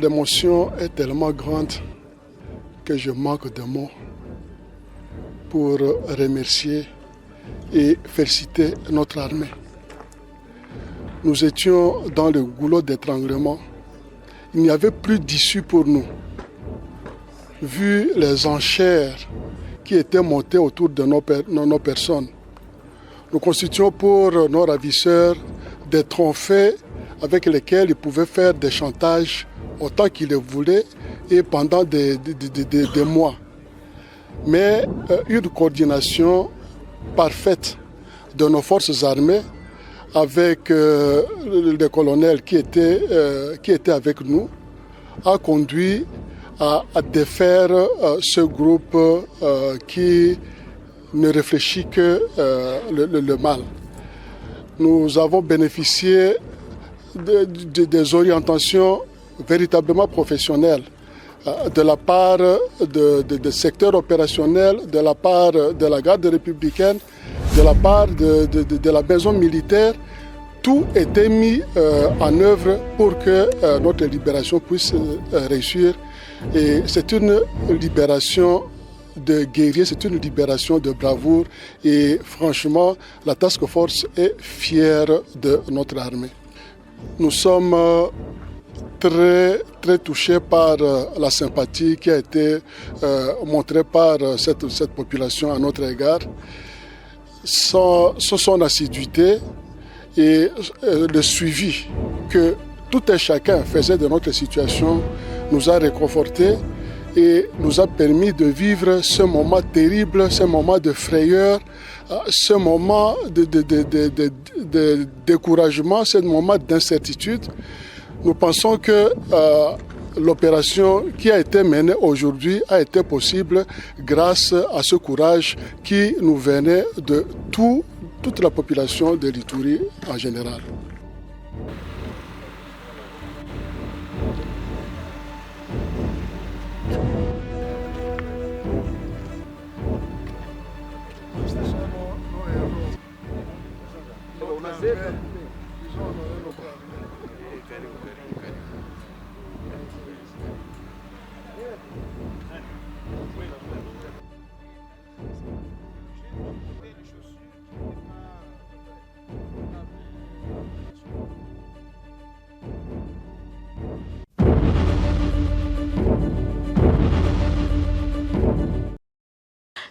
L'émotion est tellement grande que je manque de mots pour remercier et féliciter notre armée. Nous étions dans le goulot d'étranglement. Il n'y avait plus d'issue pour nous. Vu les enchères qui étaient montées autour de nos personnes, nous constituons pour nos ravisseurs des trophées avec lesquels ils pouvaient faire des chantages autant qu'ils le voulaient et pendant des mois. Mais une coordination parfaite de nos forces armées avec les colonels qui étaient avec nous a conduit à défaire ce groupe qui ne réfléchit que le mal. Nous avons bénéficié des orientations véritablement professionnelles de la part de secteurs opérationnels, de la part de la garde républicaine, de la part de la maison militaire. Tout était mis en œuvre pour que notre libération puisse réussir. Et c'est une libération de guerriers, c'est une libération de bravoure. Et franchement, la Task Force est fière de notre armée. Nous sommes très touchés par la sympathie qui a été montrée par cette population à notre égard. Son assiduité et le suivi que tout un chacun faisait de notre situation nous a réconfortés et nous a permis de vivre ce moment terrible, ce moment de frayeur, ce moment de découragement, ce moment d'incertitude. Nous pensons que l'opération qui a été menée aujourd'hui a été possible grâce à ce courage qui nous venait de toute la population de l'Ituri en général.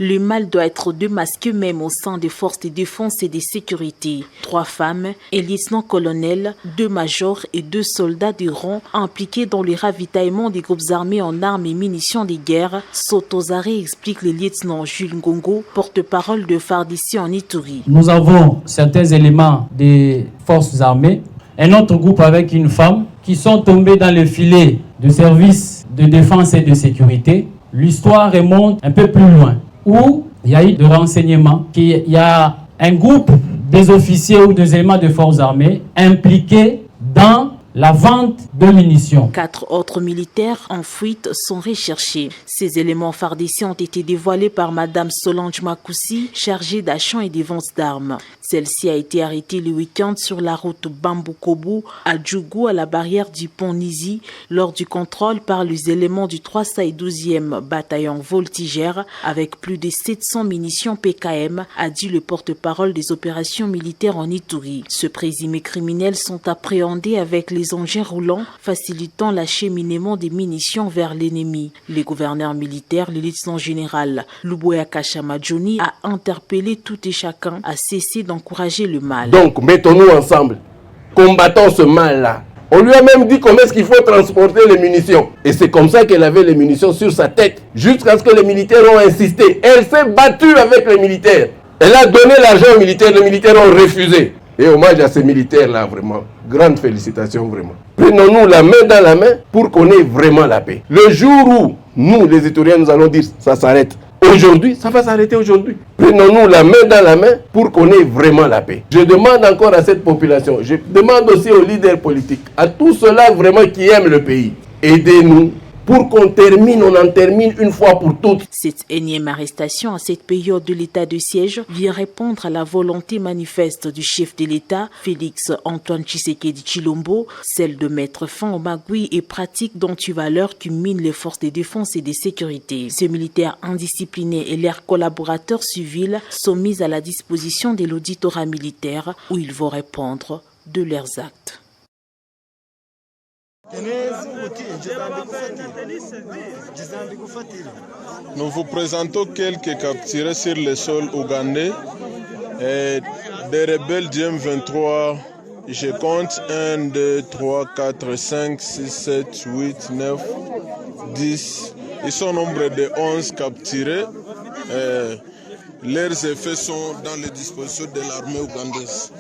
Le mal doit être démasqué même au sein des forces de défense et de sécurité. 3 femmes, un lieutenant-colonel, 2 majors et 2 soldats de rang impliqués dans le ravitaillement des groupes armés en armes et munitions de guerre sont aux arrêts, explique le lieutenant Jules Ngongo, porte-parole de FARDC en Ituri. Nous avons certains éléments des forces armées, un autre groupe avec une femme qui sont tombés dans le filet de services de défense et de sécurité. L'histoire remonte un peu plus loin, où il y a eu de renseignements qu'il y a un groupe des officiers ou des éléments de forces armées impliqués dans la vente de munitions. 4 autres militaires en fuite sont recherchés. Ces éléments FARDC ont été dévoilés par Madame Solange Makoussi, chargée d'achat et des ventes d'armes. Celle-ci a été arrêtée le week-end sur la route Bambou-Kobo à Djougou, à la barrière du pont Nizi, lors du contrôle par les éléments du 312e bataillon voltigère avec plus de 700 munitions PKM, a dit le porte-parole des opérations militaires en Ituri. Ce présumé criminels sont appréhendés avec les engins roulants, facilitant l'acheminement des munitions vers l'ennemi. Le gouverneur militaire, le lieutenant-général Luboya Kashamadjoni, a interpellé tout et chacun à cesser d'encourager le mal. Donc, mettons-nous ensemble, combattons ce mal-là. On lui a même dit comment est-ce qu'il faut transporter les munitions. Et c'est comme ça qu'elle avait les munitions sur sa tête, jusqu'à ce que les militaires ont insisté. Elle s'est battue avec les militaires. Elle a donné l'argent aux militaires, les militaires ont refusé. Et hommage à ces militaires-là, vraiment. Grande félicitations, vraiment. Prenons-nous la main dans la main pour qu'on ait vraiment la paix. Le jour où nous, les Ituriens, nous allons dire ça s'arrête aujourd'hui, ça va s'arrêter aujourd'hui. Prenons-nous la main dans la main pour qu'on ait vraiment la paix. Je demande encore à cette population, je demande aussi aux leaders politiques, à tous ceux-là vraiment qui aiment le pays, aidez-nous pour qu'on termine, on en termine une fois pour toutes. Cette énième arrestation à cette période de l'état de siège vient répondre à la volonté manifeste du chef de l'État, Félix Antoine Tshisekedi Tshilombo, celle de mettre fin aux magouilles et pratiques d'antivaleurs qui minent les forces de défense et de sécurité. Ces militaires indisciplinés et leurs collaborateurs civils sont mis à la disposition de l'auditorat militaire où ils vont répondre de leurs actes. Nous vous présentons quelques capturés sur le sol ougandais et des rebelles du M23. Je compte 1, 2, 3, 4, 5, 6, 7, 8, 9, 10. Ils sont au nombre de 11 capturés. Leurs effets sont dans les dispositions de l'armée ougandaise.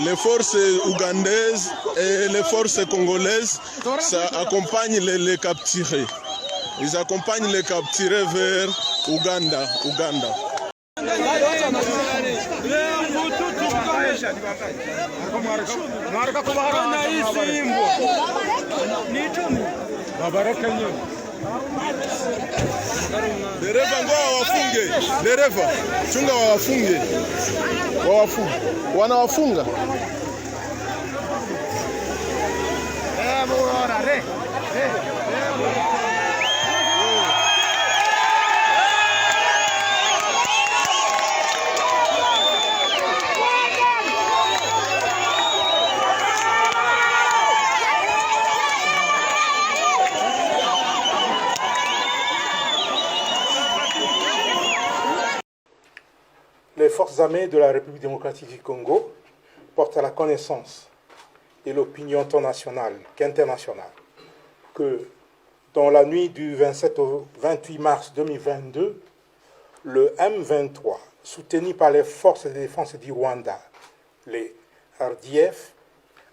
Les forces ougandaises et les forces congolaises ça accompagnent les capturés. Ils accompagnent les capturés vers Ouganda. Dereva ngo wafunge, dereva chunga wawafunge, wanawafunga. Les forces armées de la République démocratique du Congo portent à la connaissance de l'opinion tant nationale qu'internationale que dans la nuit du 27 au 28 mars 2022, le M23, soutenu par les forces de défense du Rwanda, les RDF,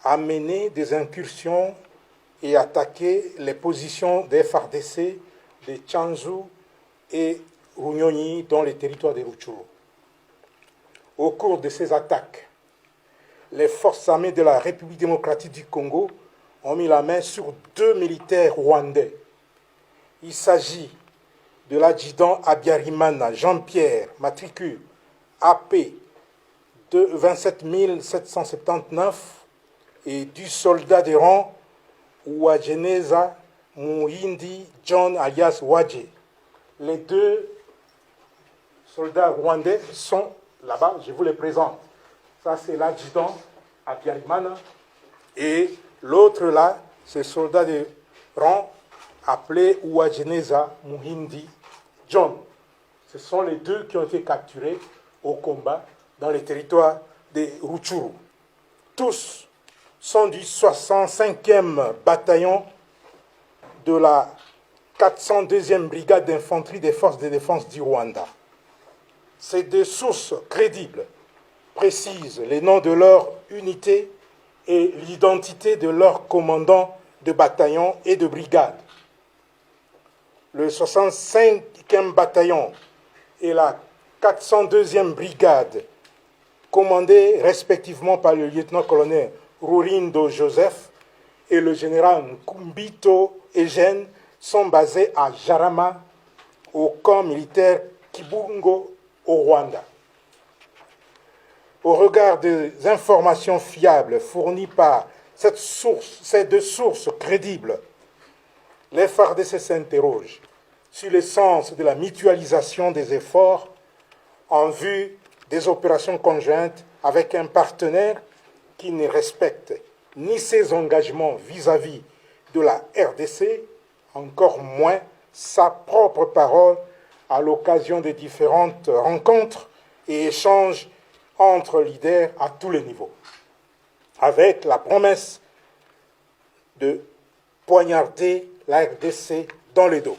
a mené des incursions et attaqué les positions des FARDC de Tchanzu et Runyonyi dans les territoires de Rutshuru. Au cours de ces attaques, les forces armées de la République démocratique du Congo ont mis la main sur 2 militaires rwandais. Il s'agit de l'adjudant Habyarimana Jean-Pierre, matricule AP de 27 779, et du soldat de rang Uwajeneza Muhindi John alias Wadje. Les 2 soldats rwandais sont là-bas, je vous les présente. Ça, c'est l'adjudant Habyarimana. Et l'autre là, c'est le soldat de rang appelé Uwajeneza Muhindi John. Ce sont les 2 qui ont été capturés au combat dans les territoires de Rutshuru. Tous sont du 65e bataillon de la 402e brigade d'infanterie des forces de défense du Rwanda. Ces 2 sources crédibles précisent les noms de leur unité et l'identité de leurs commandants de bataillon et de brigade. Le 65e bataillon et la 402e brigade, commandés respectivement par le lieutenant-colonel Rurindo Joseph et le général Nkumbito Eugène, sont basés à Jarama, au camp militaire Kibungo, au Rwanda. Au regard des informations fiables fournies par ces 2 sources crédibles, les FARDC s'interrogent sur le sens de la mutualisation des efforts en vue des opérations conjointes avec un partenaire qui ne respecte ni ses engagements vis-à-vis de la RDC, encore moins sa propre parole à l'occasion des différentes rencontres et échanges entre leaders à tous les niveaux, avec la promesse de poignarder la RDC dans le dos.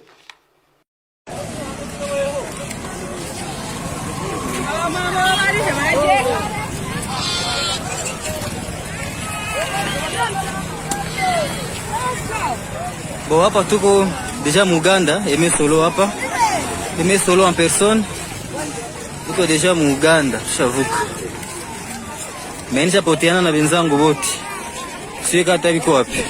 Bon, hapa tuko déjà Muganda, Aimé Solo hapa. Aimé Solo en personne. Tuko déjà Muganda, tushavuka. Menisha poteana na benzangu wote. Sio kata biko wapi.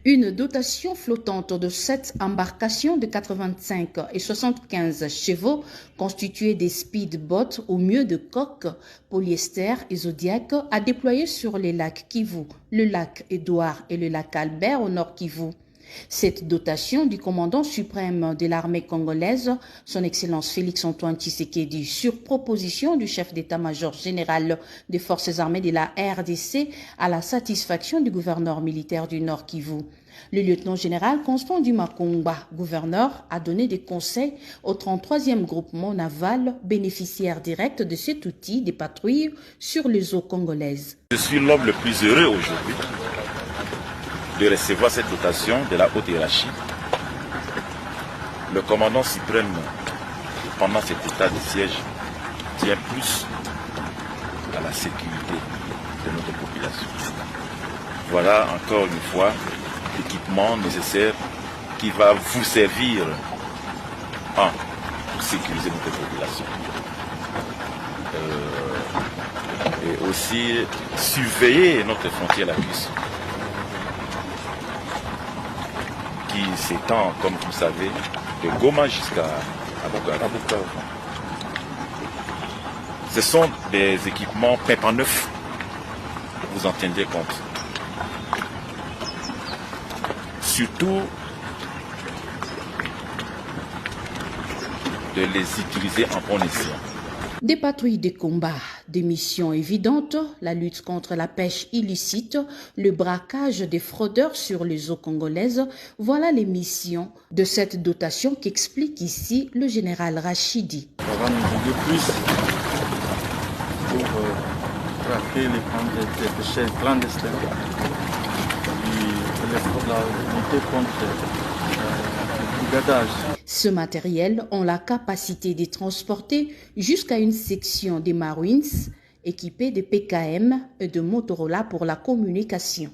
Une dotation flottante de 7 embarcations de 85 et 75 chevaux constituées des speedboats au mieux de coques, polyester et Zodiac à déployer sur les lacs Kivu, le lac Édouard et le lac Albert au nord Kivu. Cette dotation du commandant suprême de l'armée congolaise, son Excellence Félix-Antoine Tshisekedi, sur proposition du chef d'état-major général des forces armées de la RDC, à la satisfaction du gouverneur militaire du Nord Kivu. Le lieutenant-général Constant Dumakumba, gouverneur, a donné des conseils au 33e groupement naval, bénéficiaire direct de cet outil des patrouilles sur les eaux congolaises. Je suis l'homme le plus heureux aujourd'hui de recevoir cette dotation de la haute hiérarchie. Le commandant suprême, pendant cet état de siège, tient plus à la sécurité de notre population. Voilà encore une fois l'équipement nécessaire qui va vous servir pour sécuriser notre population. Et aussi surveiller notre frontière la cuisse, qui s'étend, comme vous savez, de Goma jusqu'à Bukavu. Ce sont des équipements pimpant neufs, vous en tiendrez compte. Surtout de les utiliser en bon escient. Des patrouilles de combat, des missions évidentes, la lutte contre la pêche illicite, le braquage des fraudeurs sur les eaux congolaises, voilà les missions de cette dotation qu'explique ici le général Rachidi. Ça va nous aider plus pour traquer les pêcheurs clandestins et lutter contre le brigadage. Ce matériel ont la capacité de transporter jusqu'à une section des Marines équipée de PKM et de Motorola pour la communication.